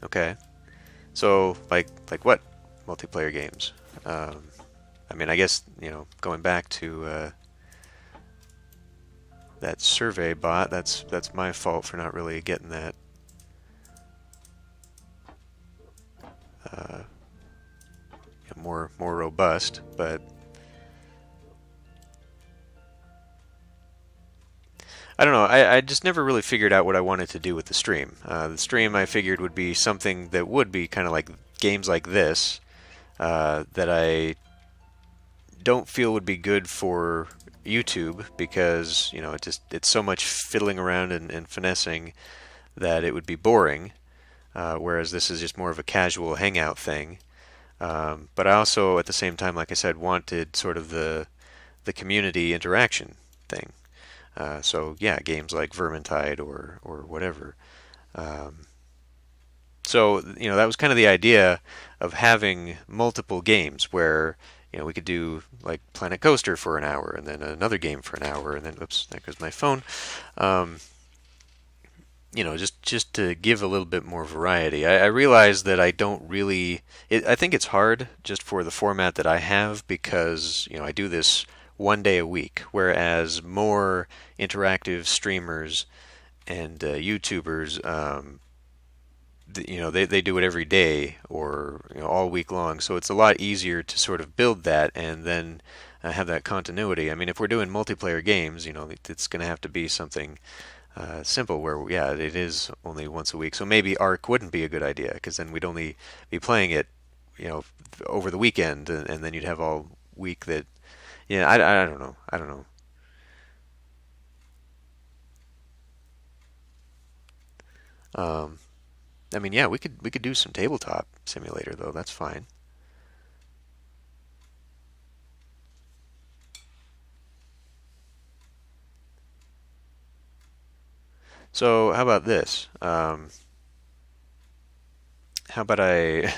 Okay. So, like what multiplayer games? I mean, I guess, going back to that survey bot, that's my fault for not really getting that uh, more robust. But I don't know. I just never really figured out what I wanted to do with the stream. The stream I figured would be something that would be kind of like games like this that I don't feel would be good for YouTube because it's so much fiddling around and finessing that it would be boring. Whereas this is just more of a casual hangout thing. But I also, at the same time, like I said, wanted sort of the community interaction thing. So yeah, games like Vermintide or whatever. Um, so that was kind of the idea of having multiple games where we could do like Planet Coaster for an hour and then another game for an hour and then oops, there goes my phone. Um, just to give a little bit more variety. I realize that I don't really. I think it's hard just for the format that I have because I do this 1 day a week, whereas more interactive streamers and YouTubers, they do it every day or all week long. So it's a lot easier to sort of build that and then have that continuity. I mean, if we're doing multiplayer games, it's going to have to be something simple where yeah it is only once a week, so maybe Arc wouldn't be a good idea because then we'd only be playing it over the weekend and then you'd have all week that yeah I don't know. um, I mean yeah we could do some tabletop simulator though, that's fine. So how about this, how about I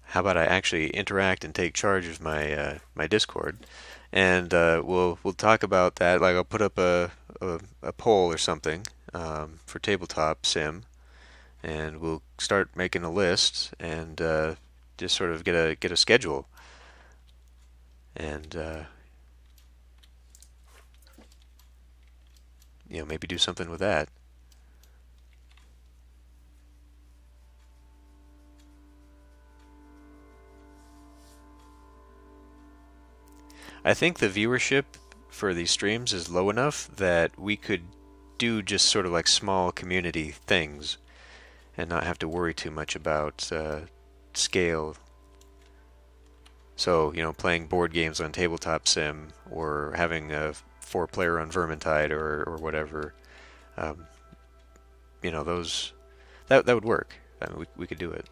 how about I actually interact and take charge of my Discord, and we'll talk about that. Like I'll put up a poll or something for tabletop sim, and we'll start making a list and just sort of get a schedule and maybe do something with that. I think the viewership for these streams is low enough that we could do just sort of like small community things and not have to worry too much about scale. So, playing board games on Tabletop Sim or having a four-player on Vermintide or whatever, um, those that would work. I mean, we could do it.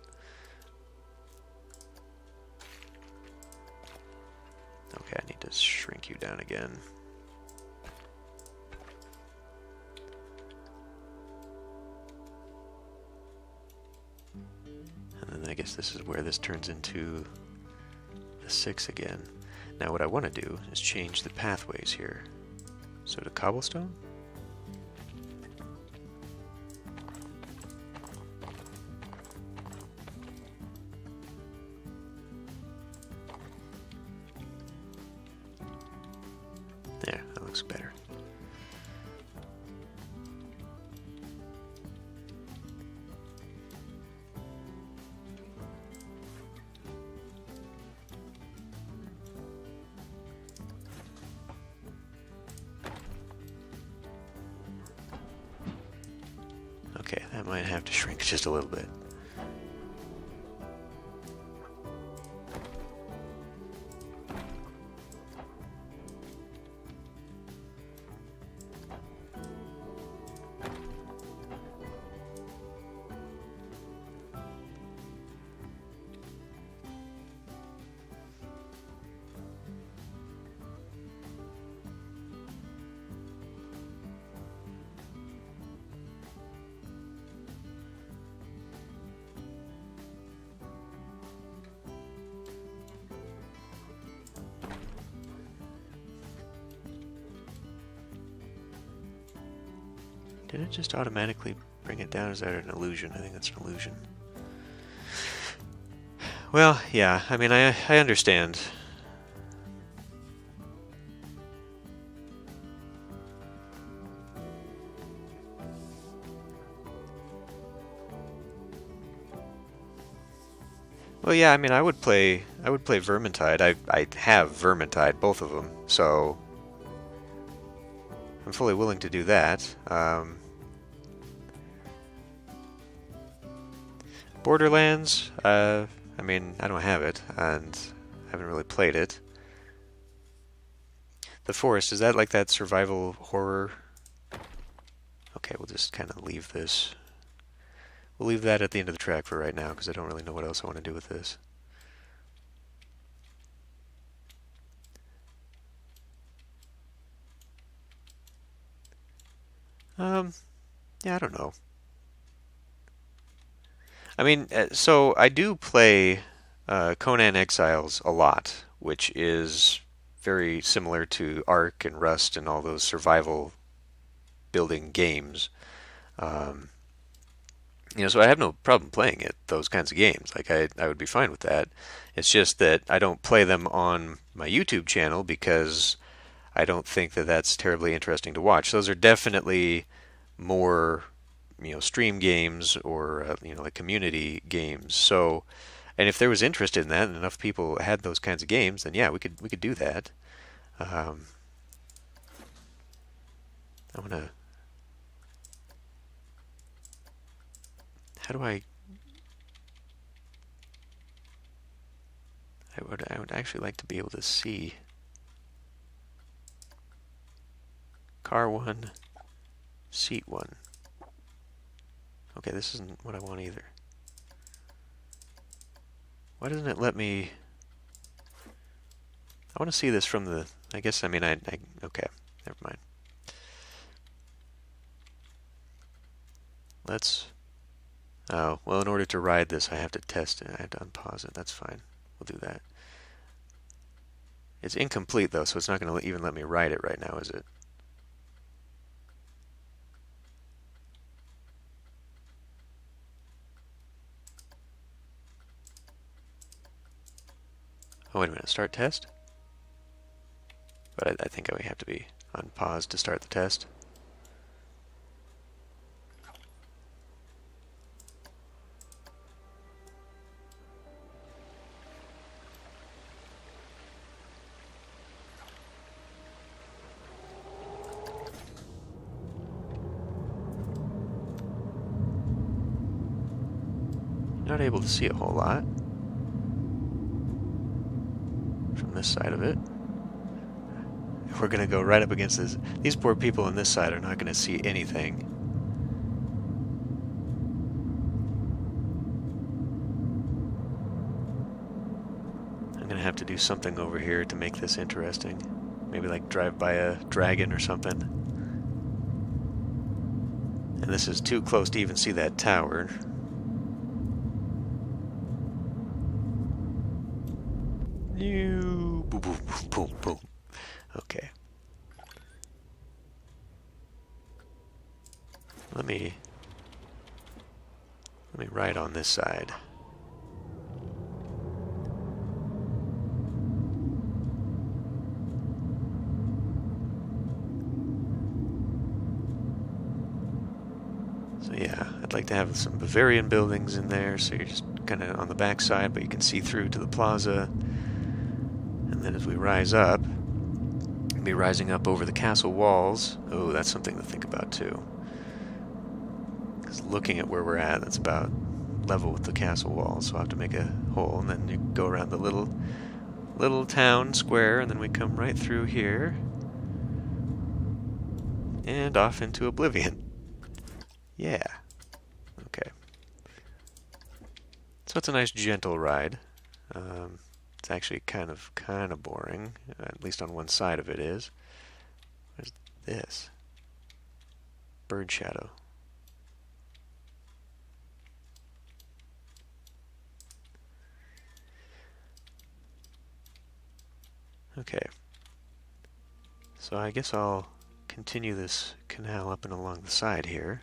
Okay, I need to shrink you down again. And then I guess this is where this turns into the 6 again. Now what I want to do is change the pathways here. So to cobblestone? There, that looks better. Okay, that might have to shrink just a little bit. Did it just automatically bring it down? Is that an illusion? I think that's an illusion. Well, yeah, I mean, I understand. Well, yeah, I mean, I would play Vermintide. I have Vermintide, both of them, so I'm fully willing to do that. Borderlands, I mean, I don't have it, and I haven't really played it. The Forest, is that like that survival horror? Okay, we'll just kind of leave this. We'll leave that at the end of the track for right now, because I don't really know what else I want to do with this. Um, yeah, I don't know. I mean, so I do play Conan Exiles a lot, which is very similar to Ark and Rust and all those survival building games. Um, so I have no problem playing it, those kinds of games. Like I would be fine with that. It's just that I don't play them on my YouTube channel because I don't think that that's terribly interesting to watch. Those are definitely more, stream games or like community games. So, and if there was interest in that and enough people had those kinds of games, then yeah, we could do that. Um, I want to. How do I? I would actually like to be able to see car one, seat one. Okay, this isn't what I want either. Why doesn't it let me? I want to see this from the. I guess I mean okay, never mind. Let's. Oh, well, in order to ride this, I have to test it. I have to unpause it. That's fine. We'll do that. It's incomplete, though, so it's not going to even let me ride it right now, is it? Oh, wait a minute. Start test? But I think we have to be on pause to start the test. Not able to see a whole lot from this side of it. We're going to go right up against this. These poor people on this side are not going to see anything. I'm going to have to do something over here to make this interesting. Maybe like drive by a dragon or something. And this is too close to even see that tower. Boom, boom, boom, boom, boom. Okay. Let me ride on this side. So yeah, I'd like to have some Bavarian buildings in there, so you're just kind of on the back side, but you can see through to the plaza. And then as we rise up, we'll be rising up over the castle walls. Oh, that's something to think about too. Because looking at where we're at, that's about level with the castle walls, so I'll have to make a hole, and then you go around the little town square, and then we come right through here and off into oblivion. Yeah. Okay. So it's a nice gentle ride. It's actually kind of boring, at least on one side of it is. What's this? Bird shadow. Okay. So I guess I'll continue this canal up and along the side here.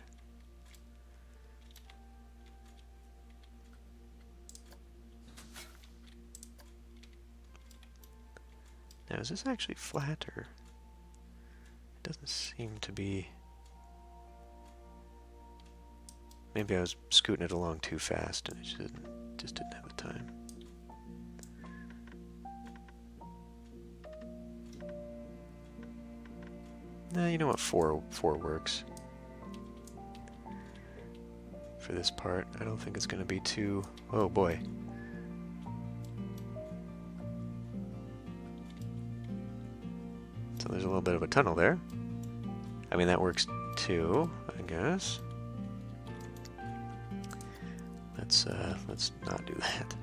Now, is this actually flat, or it doesn't seem to be? Maybe I was scooting it along too fast and it just didn't have the time. Nah, you know what? Four works for this part. I don't think it's going to be too... Oh boy. So there's a little bit of a tunnel there. I mean, that works too, I guess. Let's not do that.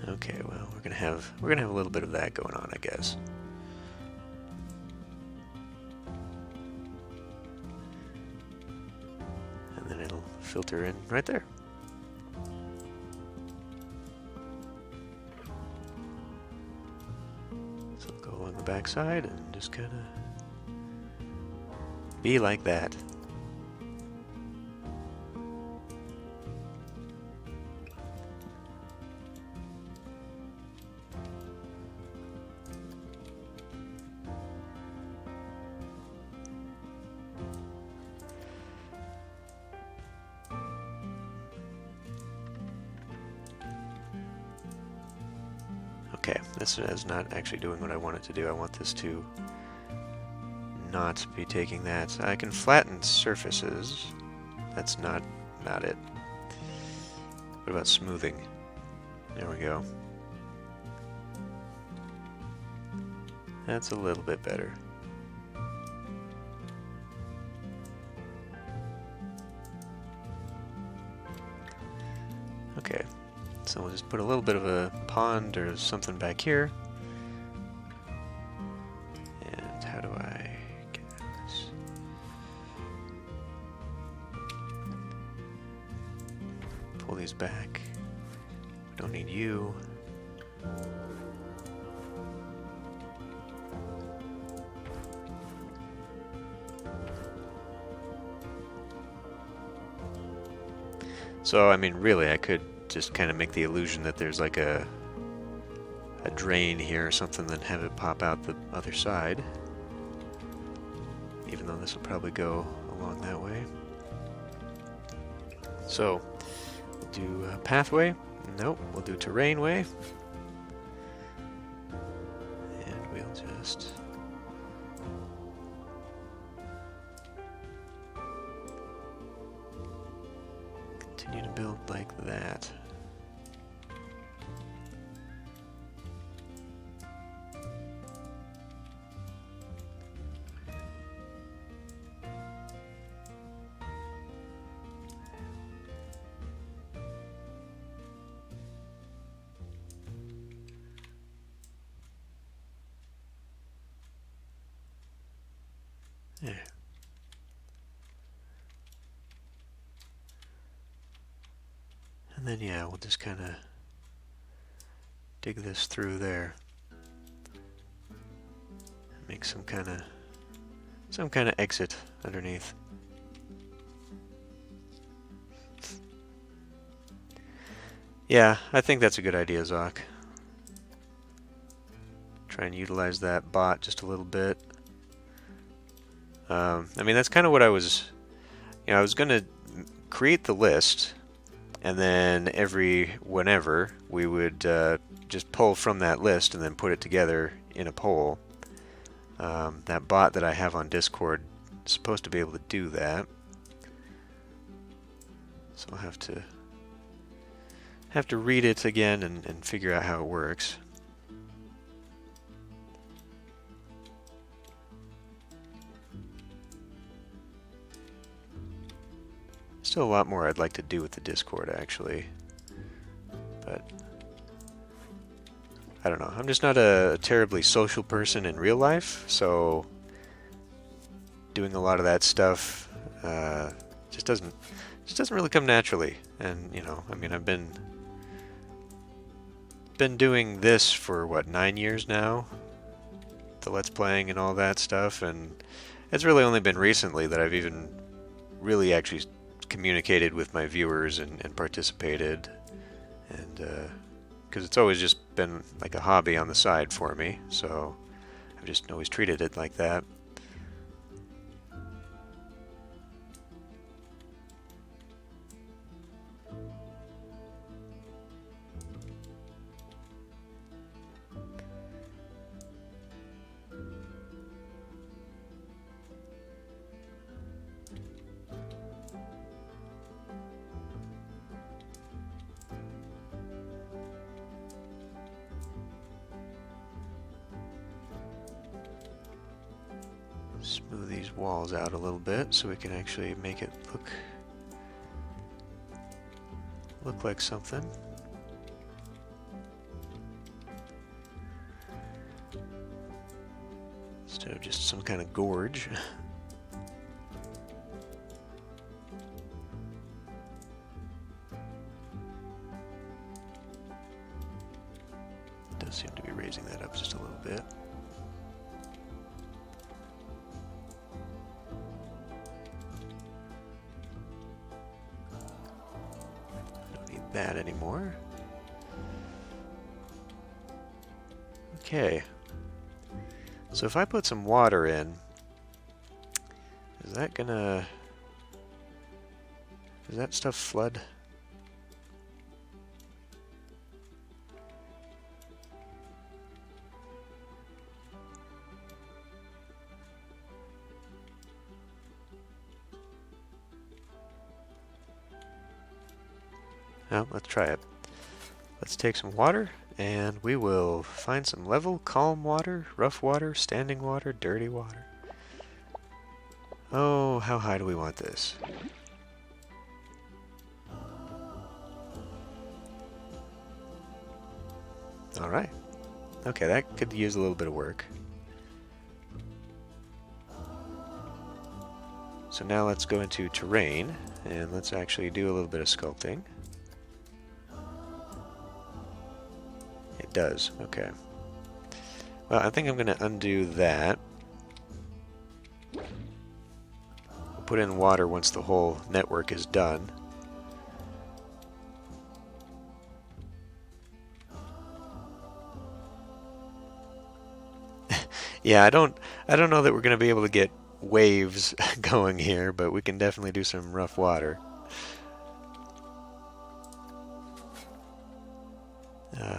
Okay, well, we're gonna have a little bit of that going on, I guess. And then it'll filter in right there. So it'll go along the back side and just kind of be like that. Okay, this is not actually doing what I want it to do. I want this to not be taking that. I can flatten surfaces. That's not it. What about smoothing? There we go. That's a little bit better. Okay. So we'll just put a little bit of a pond or something back here. And how do I get this? Pull these back. We don't need you. So, I mean, really, I could just kind of make the illusion that there's like a drain here or something, then have it pop out the other side. Even though this will probably go along that way. So, we'll do pathway. Nope, we'll do terrain way. And we'll just... continue to build like that. There. And then, yeah, we'll just kind of dig this through there. And make some kind of exit underneath. Yeah, I think that's a good idea, Zoc. Try and utilize that bot just a little bit. I mean, that's kind of what I was... I was going to create the list, and then whenever, we would just pull from that list and then put it together in a poll. That bot that I have on Discord is supposed to be able to do that. So I'll have to read it again and figure out how it works. still a lot more I'd like to do with the Discord, actually. But I don't know. I'm just not a terribly social person in real life, so doing a lot of that stuff just doesn't really come naturally. And you know, I mean, I've been doing this for what, 9 years now, the Let's Playing and all that stuff, and it's really only been recently that I've even really actually communicated with my viewers and participated, and because it's always just been like a hobby on the side for me, so I've just always treated it like that. Smooth these walls out a little bit so we can actually make it look like something. Instead of just some kind of gorge. It does seem to be raising that up just a little bit. That anymore. Okay. So if I put some water in, is that gonna... does that stuff flood? No, let's try it. Let's take some water, and we will find some level, calm water, rough water, standing water, dirty water. Oh, how high do we want this? Alright. Okay, that could use a little bit of work. So now let's go into terrain, and let's actually do a little bit of sculpting. It does, okay. Well, I think I'm going to undo that. We'll put in water once the whole network is done. Yeah, I don't know that we're going to be able to get waves going here, but we can definitely do some rough water.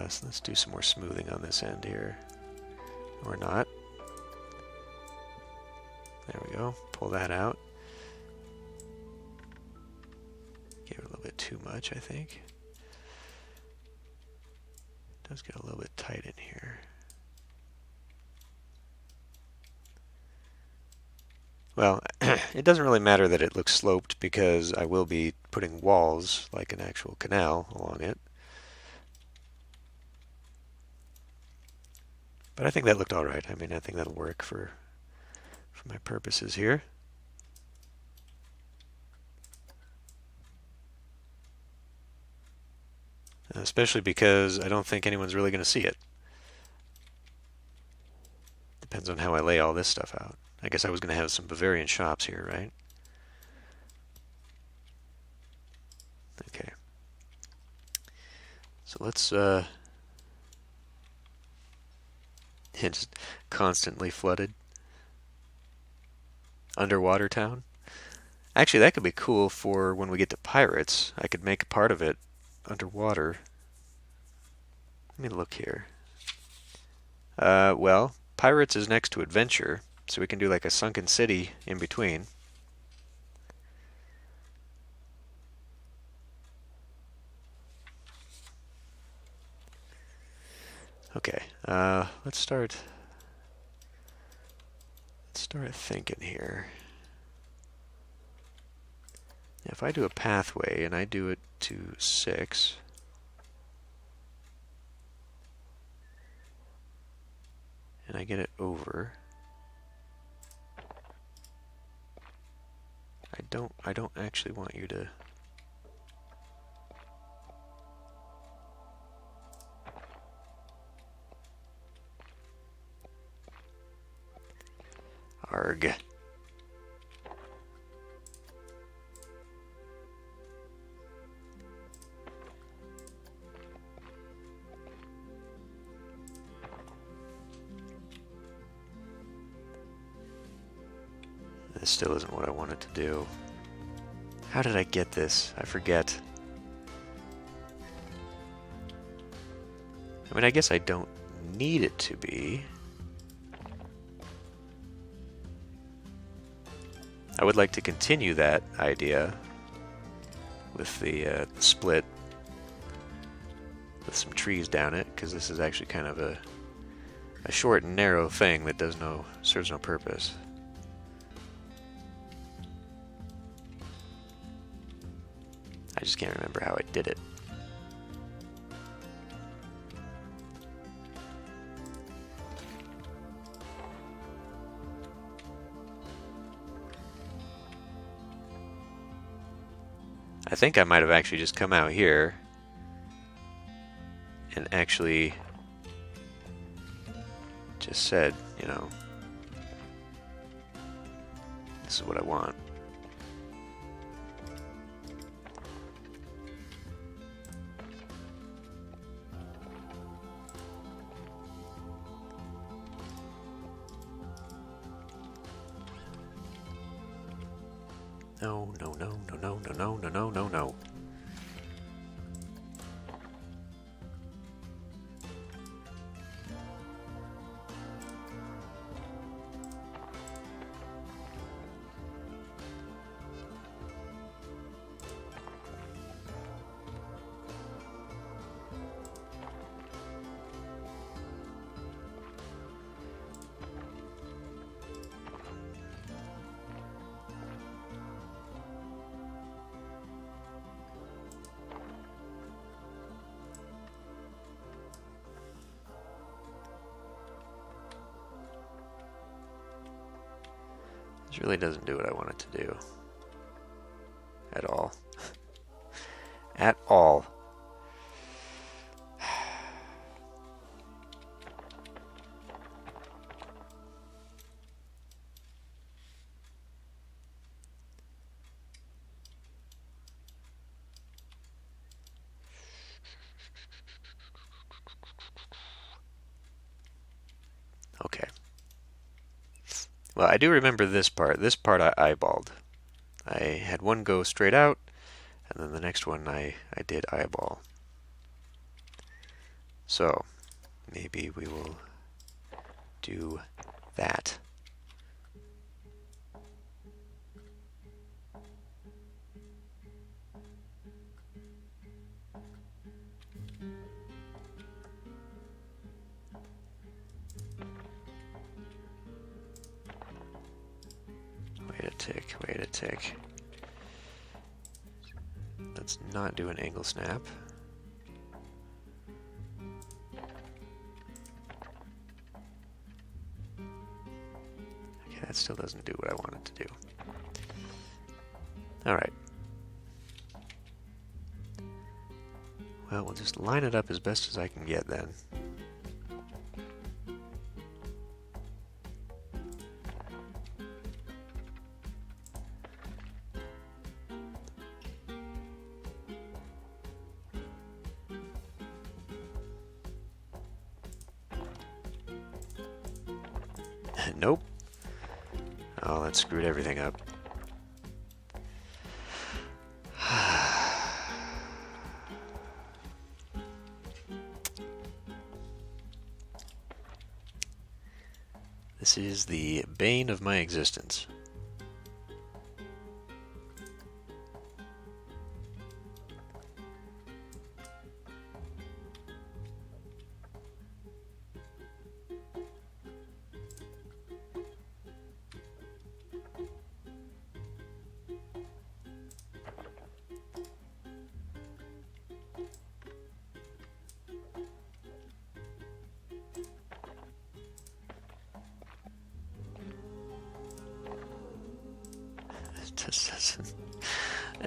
So let's do some more smoothing on this end here. Or not. There we go. Pull that out. Gave it a little bit too much, I think. It does get a little bit tight in here. Well, it doesn't really matter that it looks sloped because I will be putting walls, like an actual canal, along it. But I think that looked alright. I mean, I think that'll work for my purposes here. Especially because I don't think anyone's really going to see it. Depends on how I lay all this stuff out. I guess I was going to have some Bavarian shops here, right? Okay. So let's just constantly flooded. Underwater town. Actually, that could be cool for when we get to pirates. I could make part of it underwater. Let me look here. Well, pirates is next to adventure, so we can do like a sunken city in between. Okay, let's start thinking here. If I do a pathway and I do it to 6, and I get it over, I don't actually want you to arg. This still isn't what I wanted to do. How did I get this? I forget. I mean, I guess I don't need it to be. I would like to continue that idea with the split with some trees down it, because this is actually kind of a short and narrow thing that serves no purpose. I just can't remember how I did it. I think I might have actually just come out here and actually just said, you know, this is what I want. No, no, no, no, no, no, no, no, no, no, no. This really doesn't do what I want it to do. At all. At all. Okay. Well, I do remember this part. This part I eyeballed. I had one go straight out, and then the next one I did eyeball. So, maybe we will do that. Wait a tick, wait a tick. Let's not do an angle snap. Okay, that still doesn't do what I want it to do. Alright. Well, we'll just line it up as best as I can get then. Nope. Oh, that screwed everything up. This is the bane of my existence.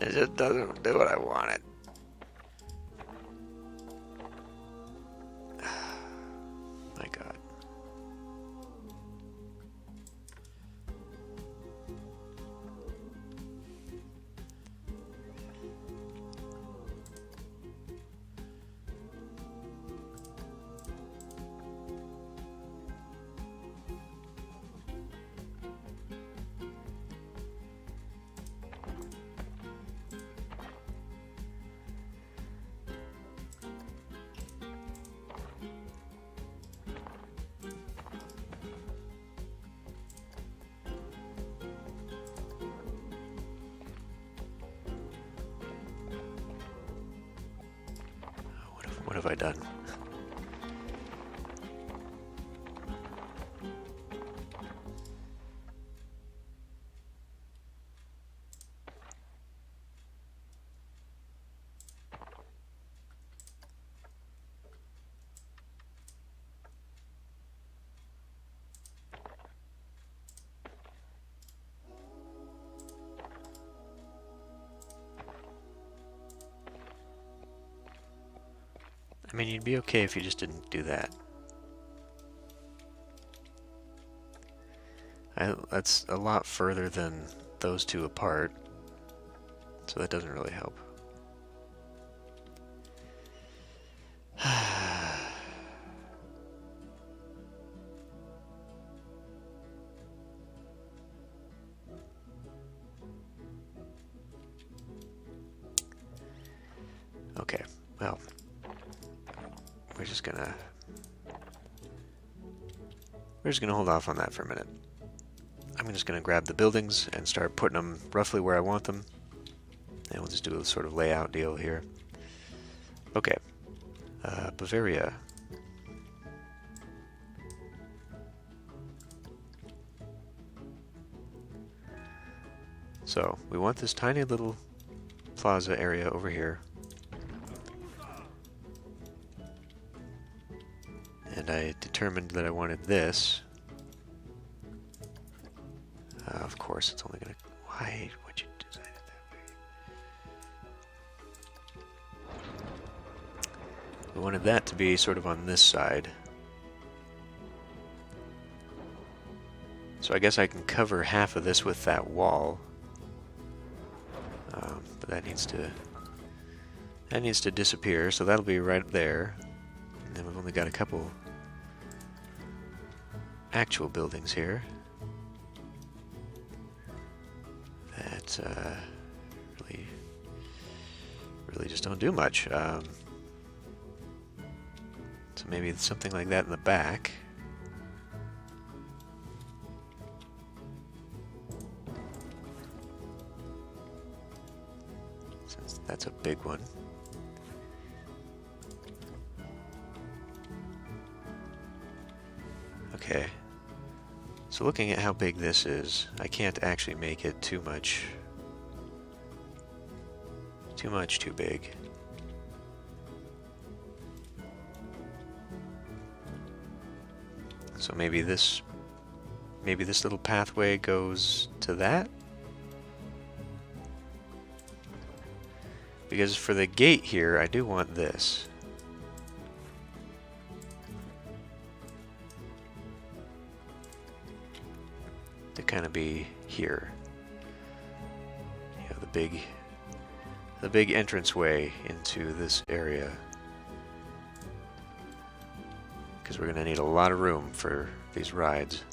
It just doesn't do what I wanted. My God. What have I done? I mean, you'd be okay if you just didn't do that. That's a lot further than those two apart, so that doesn't really help. Okay, well, we're just gonna hold off on that for a minute. I'm just gonna grab the buildings and start putting them roughly where I want them, and we'll just do a sort of layout deal here. Okay, Bavaria. So we want this tiny little plaza area over here. And I determined that I wanted this. Of course, it's only gonna... Why would you design it that way? We wanted that to be sort of on this side. So I guess I can cover half of this with that wall. But that needs to disappear, so that'll be right there. And then we've only got a couple actual buildings here that really just don't do much. So maybe something like that in the back. Since that's a big one. Okay. So looking at how big this is, I can't actually make it too big. So maybe this little pathway goes to that? Because for the gate here, I do want this. To kind of be here. You know, the big entranceway into this area. Because we're going to need a lot of room for these rides.